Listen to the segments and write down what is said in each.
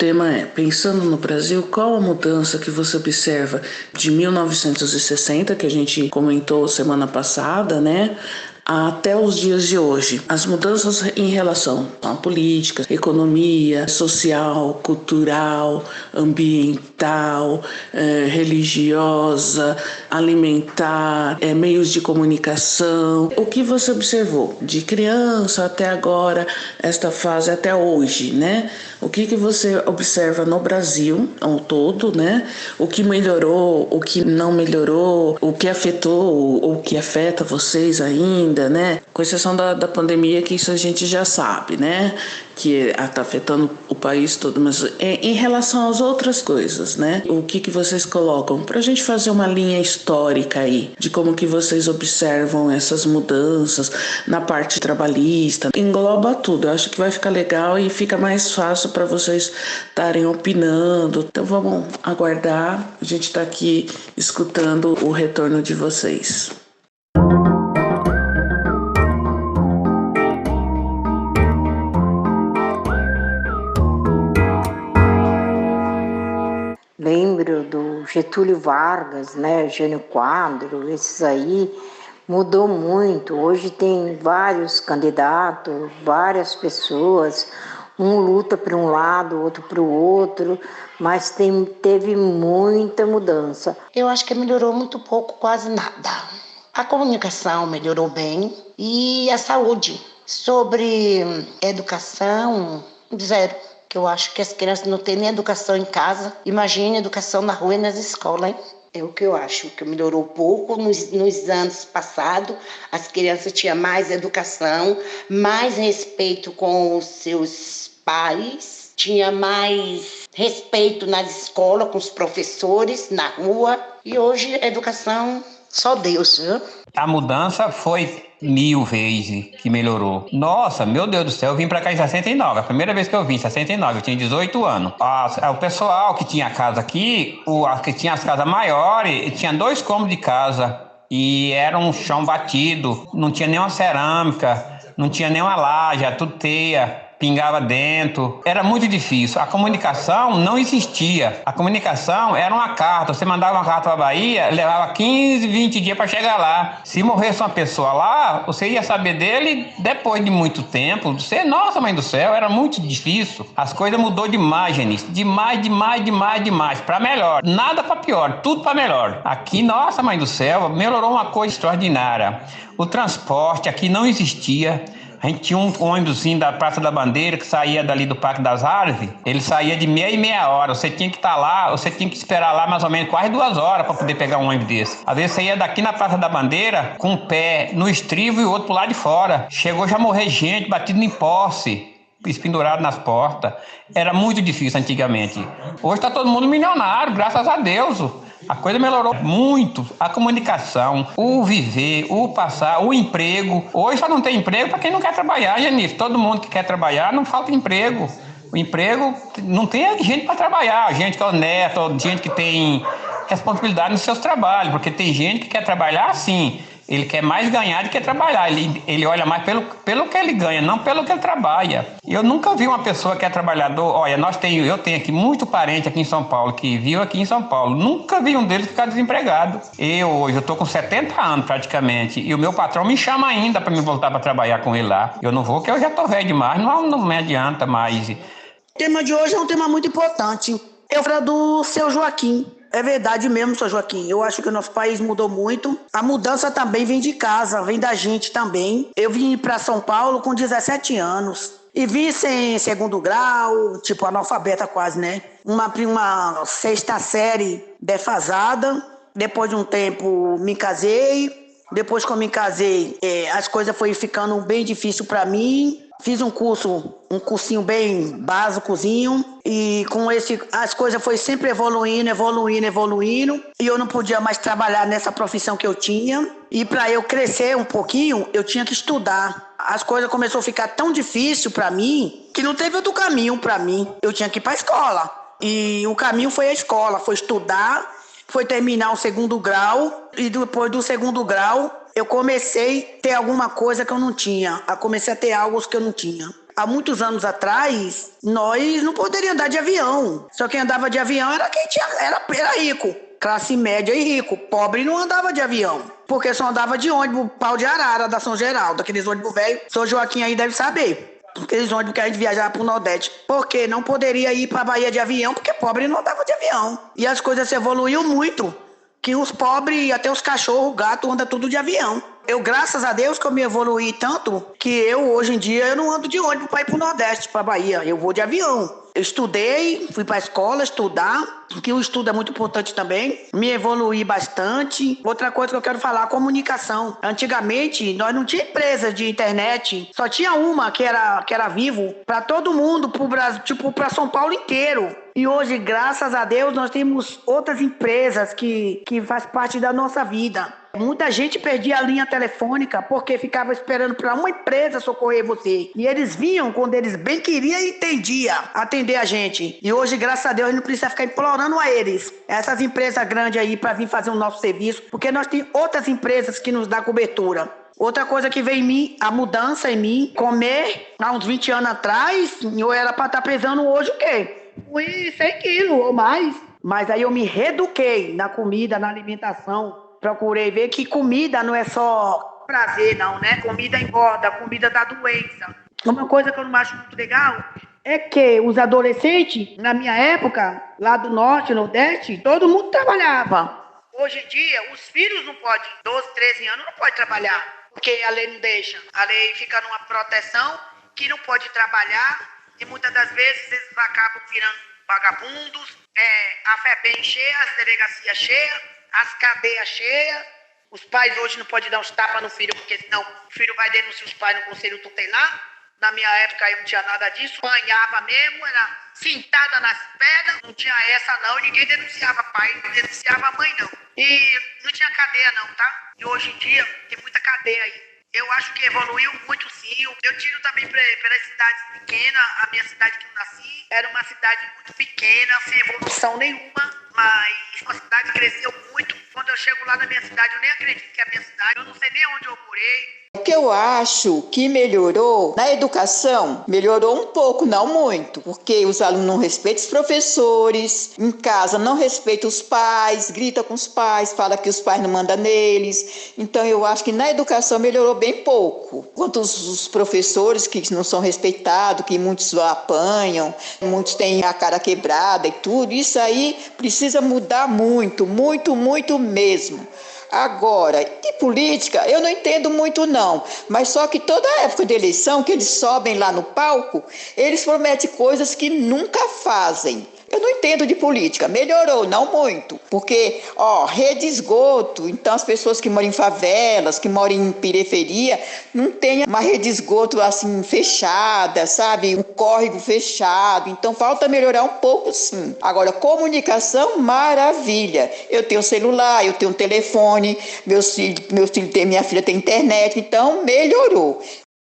tema é, pensando no Brasil, qual a mudança que você observa de 1960, que a gente comentou semana passada, né? Até os dias de hoje, as mudanças em relação à política, economia, social, cultural, ambiental, religiosa, alimentar, meios de comunicação. O que você observou de criança até agora, esta fase até hoje, né? O que você observa no Brasil ao todo, né? O que melhorou, o que não melhorou, o que afetou, ou o que afeta vocês ainda, né? Com exceção da pandemia, que isso a gente já sabe, né? Que está afetando o país todo, mas em relação às outras coisas, né? O que vocês colocam para a gente fazer uma linha histórica aí de como que vocês observam essas mudanças na parte trabalhista, engloba tudo. Eu acho que vai ficar legal e fica mais fácil para vocês estarem opinando. Então vamos aguardar. A gente está aqui escutando o retorno de vocês. Lembro do Getúlio Vargas, né, Jânio Quadros, esses aí mudou muito. Hoje tem vários candidatos, várias pessoas, um luta para um lado, outro para o outro, mas teve muita mudança. Eu acho que melhorou muito pouco, quase nada. A comunicação melhorou bem e a saúde. Sobre educação, zero. Que eu acho que as crianças não têm nem educação em casa. Imagine educação na rua e nas escolas, hein? É o que eu acho, que melhorou pouco. Nos anos passados, as crianças tinham mais educação, mais respeito com os seus pais, tinha mais respeito nas escolas, com os professores, na rua. E hoje a educação, só Deus, viu? A mudança foi 1000 vezes que melhorou. Nossa, meu Deus do céu, eu vim pra cá em 69. A primeira vez que eu vim, em 69, eu tinha 18 anos. O pessoal que tinha casa aqui, que tinha as casas maiores, tinha 2 cômodos de casa. E era um chão batido, não tinha nenhuma cerâmica, não tinha nenhuma laje, era tudo teia. Pingava dentro, era muito difícil. A comunicação não existia. A comunicação era uma carta. Você mandava uma carta para a Bahia, levava 15, 20 dias para chegar lá. Se morresse uma pessoa lá, você ia saber dele depois de muito tempo. Nossa, mãe do céu, era muito difícil. As coisas mudou demais, Genice. Demais. Para melhor. Nada para pior, tudo para melhor. Aqui, nossa, mãe do céu, melhorou uma coisa extraordinária. O transporte aqui não existia. A gente tinha um ônibusinho da Praça da Bandeira que saía dali do Parque das Árvores. Ele saía de meia hora. Você tinha que estar lá, você tinha que esperar lá mais ou menos quase 2 horas para poder pegar um ônibus desse. Às vezes você ia daqui na Praça da Bandeira com um pé no estribo e o outro pro lado de fora. Chegou já a morrer gente batido em poste, pendurado nas portas. Era muito difícil antigamente. Hoje está todo mundo milionário, graças a Deus. A coisa melhorou muito. A comunicação, o viver, o passar, o emprego. Hoje só não tem emprego para quem não quer trabalhar, Janice. Todo mundo que quer trabalhar, não falta emprego. O emprego, não tem gente para trabalhar. Gente que é honesta, gente que tem responsabilidade nos seus trabalhos. Porque tem gente que quer trabalhar assim. Ele quer mais ganhar do que trabalhar. Ele olha mais pelo que ele ganha, não pelo que ele trabalha. Eu nunca vi uma pessoa que é trabalhador. Olha, eu tenho aqui muito parente aqui em São Paulo, que viu aqui em São Paulo. Nunca vi um deles ficar desempregado. Hoje, eu tô com 70 anos praticamente. E o meu patrão me chama ainda para me voltar para trabalhar com ele lá. Eu não vou, porque eu já tô velho demais. Não me adianta mais. O tema de hoje é um tema muito importante. Eu falo do seu Joaquim. É verdade mesmo, seu Joaquim. Eu acho que o nosso país mudou muito. A mudança também vem de casa, vem da gente também. Eu vim para São Paulo com 17 anos. E vim sem segundo grau, tipo analfabeta quase, né? Uma 6ª série defasada. Depois de um tempo me casei. Depois que eu me casei, as coisas foram ficando bem difíceis para mim. Fiz um cursinho bem básicozinho, e com as coisas foi sempre evoluindo, e eu não podia mais trabalhar nessa profissão que eu tinha. E para eu crescer um pouquinho, eu tinha que estudar. As coisas começaram a ficar tão difícil para mim, que não teve outro caminho para mim. Eu tinha que ir para a escola. E o caminho foi a escola, foi estudar, foi terminar o 2º grau, e depois do 2º grau, eu comecei a ter alguma coisa que eu não tinha. Eu comecei a ter algo que eu não tinha. há muitos anos atrás, nós não poderíamos andar de avião. Só quem andava de avião era quem era rico. Classe média e rico. Pobre não andava de avião. Porque só andava de ônibus, pau de arara, da São Geraldo. Aqueles ônibus velhos, São Joaquim aí deve saber. Aqueles ônibus que a gente viajava pro Nordeste. Porque não poderia ir pra Bahia de avião, porque pobre não andava de avião. E as coisas evoluíram muito. Que os pobres, até os cachorros, gato, andam tudo de avião. Eu, graças a Deus, que eu me evoluí tanto, que eu, hoje em dia, eu não ando de ônibus para ir pro Nordeste, pra Bahia. Eu vou de avião. Eu estudei, fui pra escola estudar, porque o estudo é muito importante também. Me evoluí bastante. Outra coisa que eu quero falar, a comunicação. Antigamente, nós não tinha empresa de internet. Só tinha uma, que era Vivo, para todo mundo, pro Brasil, tipo, para São Paulo inteiro. E hoje, graças a Deus, nós temos outras empresas que faz parte da nossa vida. Muita gente perdia a linha telefônica porque ficava esperando para uma empresa socorrer você. E eles vinham quando eles bem queriam e entendiam atender a gente. E hoje, graças a Deus, a gente não precisa ficar implorando a eles, essas empresas grandes aí, para vir fazer o nosso serviço, porque nós temos outras empresas que nos dão cobertura. Outra coisa que veio em mim, a mudança em mim, comer há uns 20 anos atrás, eu era para estar pesando hoje o quê? 100 quilos ou mais. Mas aí eu me reeduquei na comida, na alimentação. Procurei ver que comida não é só prazer, não, né? Comida engorda, comida dá doença. Uma coisa que eu não acho muito legal é que os adolescentes, na minha época, lá do Norte, Nordeste, todo mundo trabalhava. Hoje em dia, os filhos não podem, 12, 13 anos, não podem trabalhar, porque a lei não deixa. A lei fica numa proteção que não pode trabalhar e muitas das vezes eles acabam virando vagabundos, a FEBEM cheia, as delegacias cheias, as cadeias cheias. Os pais hoje não podem dar uns tapas no filho, porque senão o filho vai denunciar os pais no conselho tutelar. Na minha época eu não tinha nada disso, apanhava mesmo, era cintada nas pedras, não tinha essa não, ninguém denunciava pai, não denunciava a mãe não. E não tinha cadeia não, tá? E hoje em dia tem muita cadeia aí. Eu acho que evoluiu muito sim. Eu tiro também pelas cidades pequenas. A minha cidade que eu nasci era uma cidade muito pequena, sem evolução nenhuma, mas a cidade cresceu muito. Quando eu chego lá na minha cidade, eu nem acredito que é a minha cidade. Eu não sei nem onde eu morei. O que eu acho que melhorou na educação, melhorou um pouco, não muito, porque os alunos não respeitam os professores, em casa não respeitam os pais, grita com os pais, fala que os pais não mandam neles. Então eu acho que na educação melhorou bem pouco. Quanto os professores que não são respeitados, que muitos apanham, muitos têm a cara quebrada e tudo, isso aí precisa mudar muito, muito, muito mesmo. Agora, de política, eu não entendo muito não, mas só que toda época de eleição, que eles sobem lá no palco, eles prometem coisas que nunca fazem. Eu não entendo de política, melhorou, não muito, porque, rede de esgoto, então as pessoas que moram em favelas, que moram em periferia, não tem uma rede de esgoto assim fechada, sabe, um córrego fechado, então falta melhorar um pouco sim. Agora, comunicação, maravilha, eu tenho celular, eu tenho telefone, minha filha tem internet, então melhorou.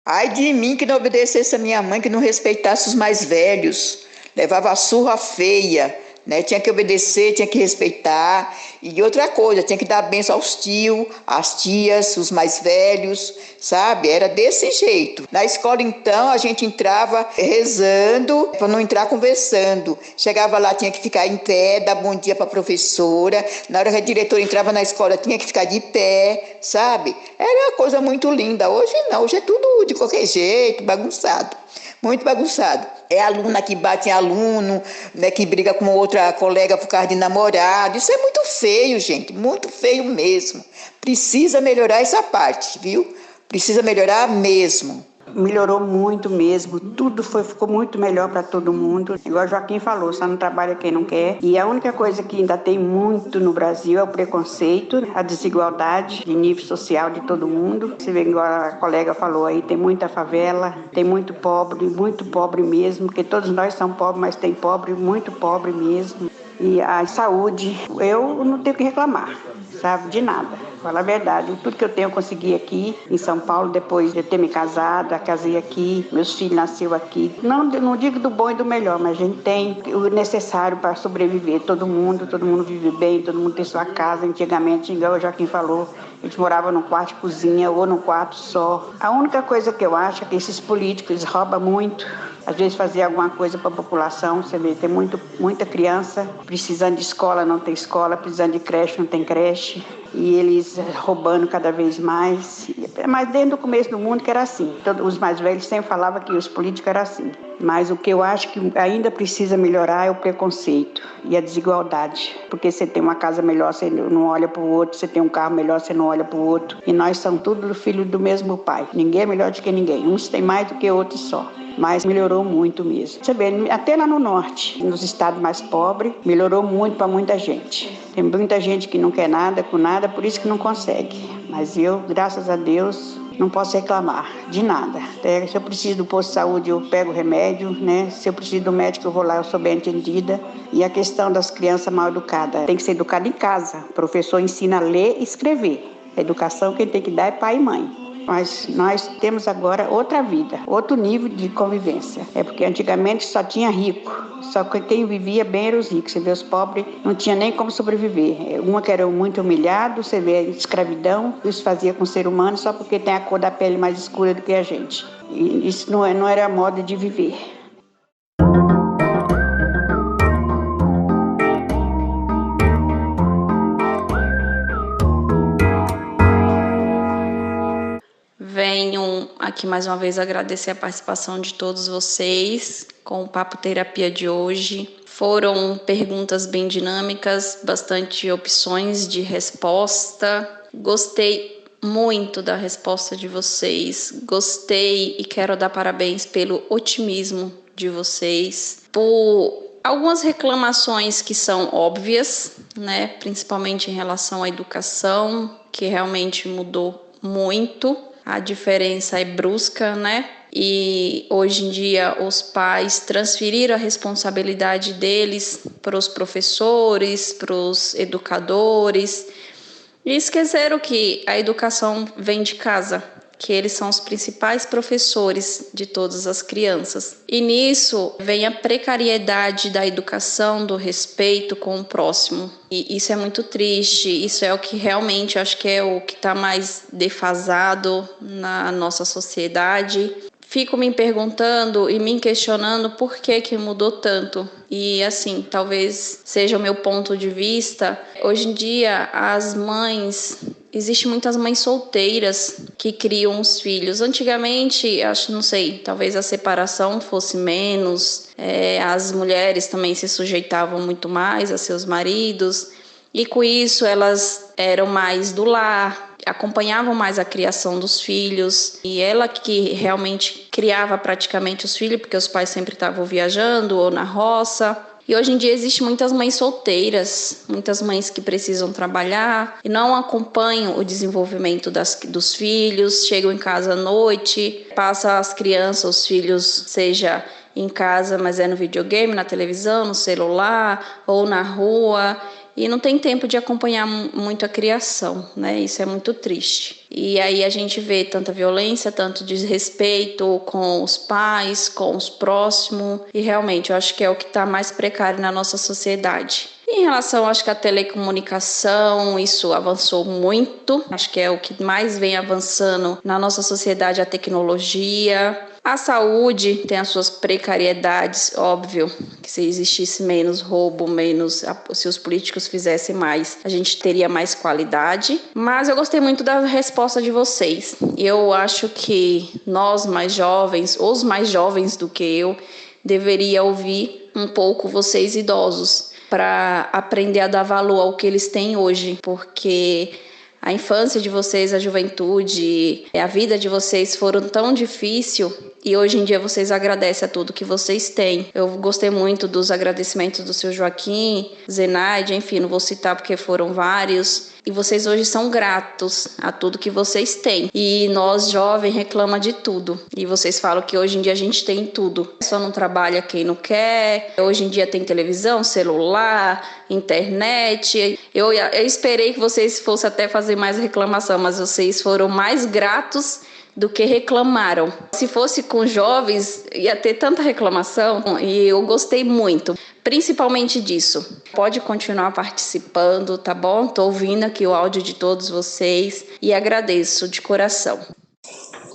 Ai de mim que não obedecesse a minha mãe, que não respeitasse os mais velhos. Levava a surra feia, né? Tinha que obedecer, tinha que respeitar. E outra coisa, tinha que dar bênção aos tios, às tias, os mais velhos, sabe? Era desse jeito. Na escola, então, a gente entrava rezando para não entrar conversando. Chegava lá, tinha que ficar em pé, dar bom dia para a professora. Na hora que a diretora entrava na escola, tinha que ficar de pé, sabe? Era uma coisa muito linda. Hoje não, hoje é tudo de qualquer jeito, bagunçado. Muito bagunçado. É aluna que bate em aluno, né, que briga com outra colega por causa de namorado. Isso é muito feio, gente, muito feio mesmo. Precisa melhorar essa parte, viu? Precisa melhorar mesmo. Melhorou muito mesmo, tudo ficou muito melhor para todo mundo. Igual o Joaquim falou, só não trabalha quem não quer. E a única coisa que ainda tem muito no Brasil é o preconceito, a desigualdade de nível social de todo mundo. Você vê, igual a colega falou aí, tem muita favela, tem muito pobre mesmo, porque todos nós somos pobres, mas tem pobre, muito pobre mesmo. E a saúde, eu não tenho o que reclamar. sabe? De nada. Fala a verdade. Tudo que eu tenho eu consegui aqui em São Paulo, depois de eu ter me casado, casei aqui, meus filhos nasceram aqui. Não digo do bom e do melhor, mas a gente tem o necessário para sobreviver. Todo mundo vive bem, todo mundo tem sua casa. Antigamente, igual o Joaquim falou, a gente morava num quarto de cozinha ou num quarto só. A única coisa que eu acho é que esses políticos roubam muito. Às vezes fazer alguma coisa para a população, você vê, tem muita criança precisando de escola, não tem escola, precisando de creche, não tem creche, e eles roubando cada vez mais. Mas desde o começo do mundo que era assim. Os mais velhos sempre falavam que os políticos eram assim. Mas o que eu acho que ainda precisa melhorar é o preconceito e a desigualdade. Porque você tem uma casa melhor, você não olha para o outro, você tem um carro melhor, você não olha para o outro. E nós somos todos filhos do mesmo pai. Ninguém é melhor do que ninguém. Uns têm mais do que outros só. Mas melhorou muito mesmo. Você vê, até lá no norte, nos estados mais pobres, melhorou muito para muita gente. Tem muita gente que não quer nada com nada, por isso que não consegue. Mas eu, graças a Deus, não posso reclamar de nada. Se eu preciso do posto de saúde, eu pego o remédio, né? Se eu preciso do médico, eu vou lá, eu sou bem atendida. E a questão das crianças mal educadas, tem que ser educada em casa. O professor ensina a ler e escrever. A educação quem tem que dar é pai e mãe. Mas nós temos agora outra vida, outro nível de convivência. É porque antigamente só tinha rico, só que quem vivia bem eram os ricos. Você vê, os pobres não tinha nem como sobreviver. Uma que era muito humilhado, você vê a escravidão, isso fazia com o ser humano só porque tem a cor da pele mais escura do que a gente. E isso não era modo de viver. Venho aqui mais uma vez agradecer a participação de todos vocês com o Papo Terapia de hoje. Foram perguntas bem dinâmicas, bastante opções de resposta. Gostei muito da resposta de vocês. Gostei e quero dar parabéns pelo otimismo de vocês, por algumas reclamações que são óbvias, né? Principalmente em relação à educação, que realmente mudou muito. A diferença é brusca, né? E hoje em dia os pais transferiram a responsabilidade deles para os professores, para os educadores, e esqueceram que a educação vem de casa, que eles são os principais professores de todas as crianças. E nisso vem a precariedade da educação, do respeito com o próximo. E isso é muito triste, isso é o que realmente acho que é o que está mais defasado na nossa sociedade. Fico me perguntando e me questionando por que mudou tanto. E assim, talvez seja o meu ponto de vista. Hoje em dia, existem muitas mães solteiras que criam os filhos. Antigamente, não sei, talvez a separação fosse menos. As mulheres também se sujeitavam muito mais a seus maridos. E com isso, elas eram mais do lar, acompanhavam mais a criação dos filhos, e ela que realmente criava praticamente os filhos, porque os pais sempre estavam viajando ou na roça. E hoje em dia existem muitas mães solteiras, muitas mães que precisam trabalhar e não acompanham o desenvolvimento dos filhos, chegam em casa à noite, passam as crianças, os filhos, seja em casa, mas no videogame, na televisão, no celular ou na rua, e não tem tempo de acompanhar muito a criação, né? Isso é muito triste. E aí a gente vê tanta violência, tanto desrespeito com os pais, com os próximos, e realmente eu acho que é o que está mais precário na nossa sociedade. Em relação, acho que a telecomunicação, isso avançou muito, acho que é o que mais vem avançando na nossa sociedade, a tecnologia. A saúde tem as suas precariedades, óbvio, que se existisse menos roubo, se os políticos fizessem mais, a gente teria mais qualidade. Mas eu gostei muito da resposta de vocês. Eu acho que nós mais jovens, os mais jovens do que eu, deveria ouvir um pouco vocês idosos, para aprender a dar valor ao que eles têm hoje, porque a infância de vocês, a juventude, a vida de vocês foram tão difíceis e hoje em dia vocês agradecem a tudo que vocês têm. Eu gostei muito dos agradecimentos do seu Joaquim, Zenaide, enfim, não vou citar porque foram vários. E vocês hoje são gratos a tudo que vocês têm. E nós, jovens, reclama de tudo. E vocês falam que hoje em dia a gente tem tudo. Só não trabalha quem não quer. Hoje em dia tem televisão, celular, internet. Eu esperei que vocês fossem até fazer mais reclamação, mas vocês foram mais gratos do que reclamaram. Se fosse com jovens, ia ter tanta reclamação e eu gostei muito, principalmente disso. Pode continuar participando, tá bom? Tô ouvindo aqui o áudio de todos vocês e agradeço de coração.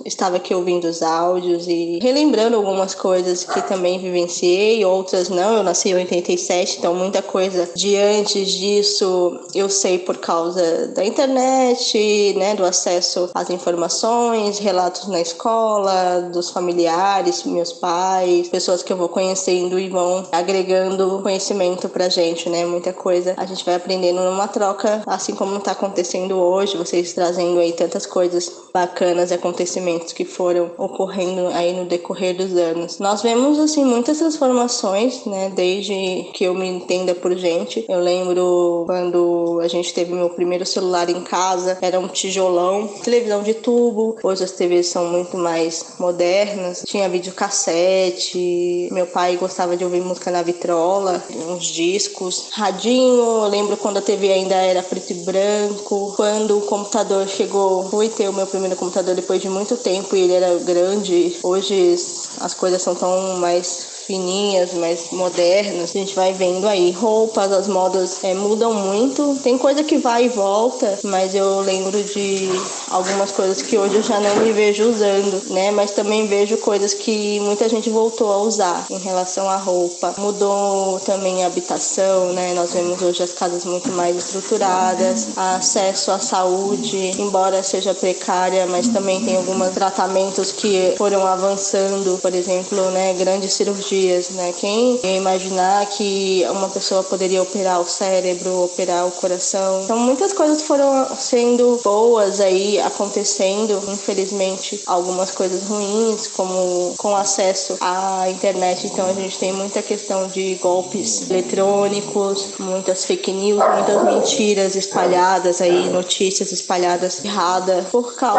Estava aqui ouvindo os áudios e relembrando algumas coisas que também vivenciei, outras não. Eu nasci em 87, então muita coisa de antes disso eu sei por causa da internet, né, do acesso às informações, relatos na escola, dos familiares, meus pais, pessoas que eu vou conhecendo e vão agregando conhecimento pra gente, né? Muita coisa a gente vai aprendendo numa troca, assim como está acontecendo hoje, vocês trazendo aí tantas coisas bacanas e acontecimentos que foram ocorrendo aí no decorrer dos anos. Nós vemos, assim, muitas transformações, né, desde que eu me entenda por gente. Eu lembro quando a gente teve meu primeiro celular em casa, era um tijolão, televisão de tubo. Hoje as TVs são muito mais modernas. Tinha videocassete, meu pai gostava de ouvir música na vitrola, uns discos, radinho. Eu lembro quando a TV ainda era preto e branco, quando o computador chegou, fui ter o meu primeiro computador depois de muito tempo e ele era grande. Hoje as coisas são tão mais fininhas, mais modernas. A gente vai vendo aí roupas, as modas mudam muito. Tem coisa que vai e volta, mas eu lembro de algumas coisas que hoje eu já não me vejo usando, né? Mas também vejo coisas que muita gente voltou a usar em relação à roupa. Mudou também a habitação, né? Nós vemos hoje as casas muito mais estruturadas, acesso à saúde, embora seja precária, mas também tem alguns tratamentos que foram avançando, por exemplo, né, grandes cirurgias, né? Quem ia imaginar que uma pessoa poderia operar o cérebro, operar o coração? Então muitas coisas foram sendo boas aí acontecendo, infelizmente algumas coisas ruins, como com acesso à internet. Então a gente tem muita questão de golpes eletrônicos, muitas fake news, muitas mentiras espalhadas aí, notícias espalhadas erradas por causa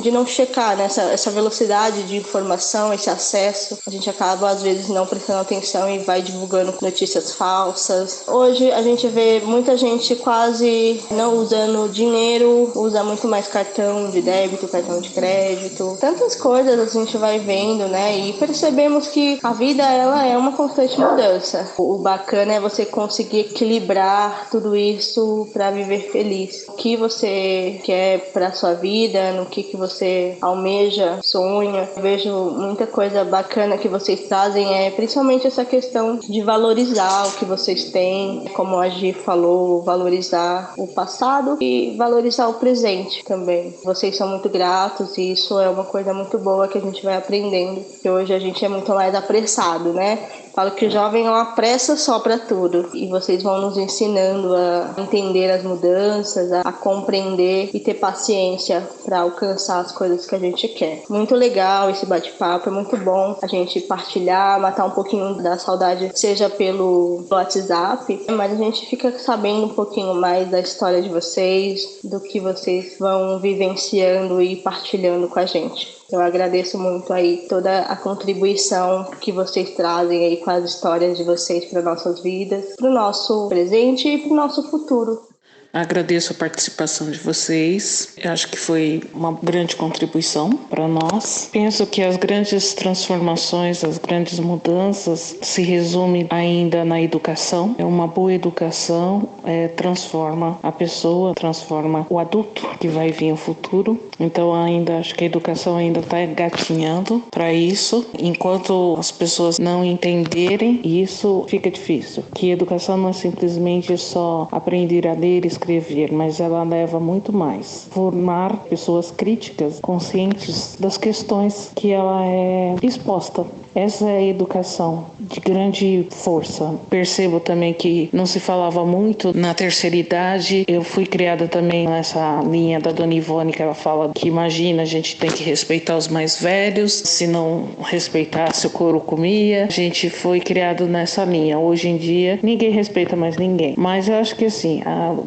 de não checar, né, essa velocidade de informação, esse acesso. A gente acaba às vezes não prestando atenção e vai divulgando notícias falsas. Hoje a gente vê muita gente quase não usando dinheiro, usa muito mais cartão de débito, cartão de crédito. Tantas coisas a gente vai vendo, né? E percebemos que a vida, ela é uma constante mudança. O bacana é você conseguir equilibrar tudo isso para viver feliz. O que você quer para sua vida, no que você almeja, sonha. Eu vejo muita coisa bacana que vocês trazem, principalmente essa questão de valorizar o que vocês têm, como a Gi falou, valorizar o passado e valorizar o presente também. Vocês são muito gratos e isso é uma coisa muito boa que a gente vai aprendendo, que hoje a gente é muito mais apressado, né? Falo que o jovem é uma pressa só para tudo e vocês vão nos ensinando a entender as mudanças, a compreender e ter paciência para alcançar as coisas que a gente quer. Muito legal esse bate-papo, é muito bom a gente partilhar, matar um pouquinho da saudade, seja pelo WhatsApp, mas a gente fica sabendo um pouquinho mais da história de vocês, do que vocês vão vivenciando e partilhando com a gente. Eu agradeço muito aí toda a contribuição que vocês trazem aí com as histórias de vocês para nossas vidas, para o nosso presente e para o nosso futuro. Agradeço a participação de vocês. Eu acho que foi uma grande contribuição para nós. Penso que as grandes transformações, as grandes mudanças se resumem ainda na educação. Uma boa educação transforma a pessoa, transforma o adulto que vai vir no futuro. Então ainda acho que a educação ainda está gatinhando para isso. Enquanto as pessoas não entenderem isso, fica difícil. Que educação não é simplesmente só aprender a ler e escrever, mas ela leva muito mais. Formar pessoas críticas, conscientes das questões que ela é exposta. Essa é a educação de grande força. Percebo também que não se falava muito na terceira idade. Eu fui criada também nessa linha da Dona Ivone, que ela fala que imagina, a gente tem que respeitar os mais velhos, se não respeitasse o couro comia. A gente foi criado nessa linha. Hoje em dia ninguém respeita mais ninguém. Mas eu acho que assim,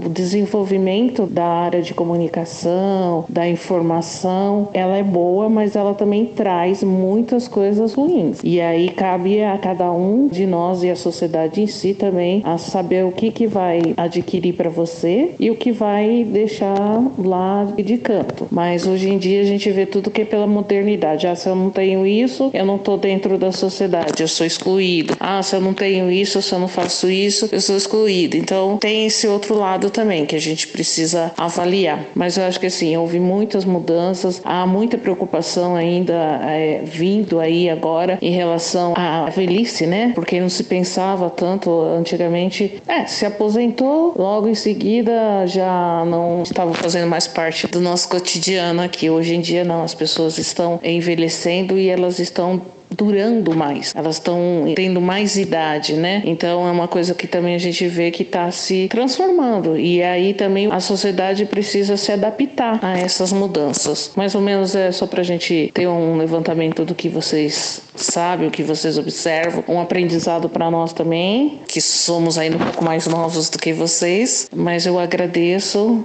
o desenvolvimento da área de comunicação, da informação, ela é boa, mas ela também traz muitas coisas ruins. E aí cabe a cada um de nós e a sociedade em si também a saber o que vai adquirir para você e o que vai deixar lá de canto. Mas hoje em dia a gente vê tudo que é pela modernidade. Se eu não tenho isso, eu não estou dentro da sociedade, eu sou excluído. Se eu não tenho isso, se eu não faço isso, eu sou excluído. Então tem esse outro lado também que a gente precisa avaliar. Mas eu acho que assim, houve muitas mudanças, há muita preocupação ainda vindo aí agora em relação à velhice, né? Porque não se pensava tanto antigamente. Se aposentou, logo em seguida já não estava fazendo mais parte do nosso cotidiano aqui. Hoje em dia não, as pessoas estão envelhecendo e elas estão durando mais, elas estão tendo mais idade, né? Então é uma coisa que também a gente vê que está se transformando, e aí também a sociedade precisa se adaptar a essas mudanças. Mais ou menos é só para a gente ter um levantamento do que vocês sabem, o que vocês observam, um aprendizado para nós também, que somos ainda um pouco mais novos do que vocês, mas eu agradeço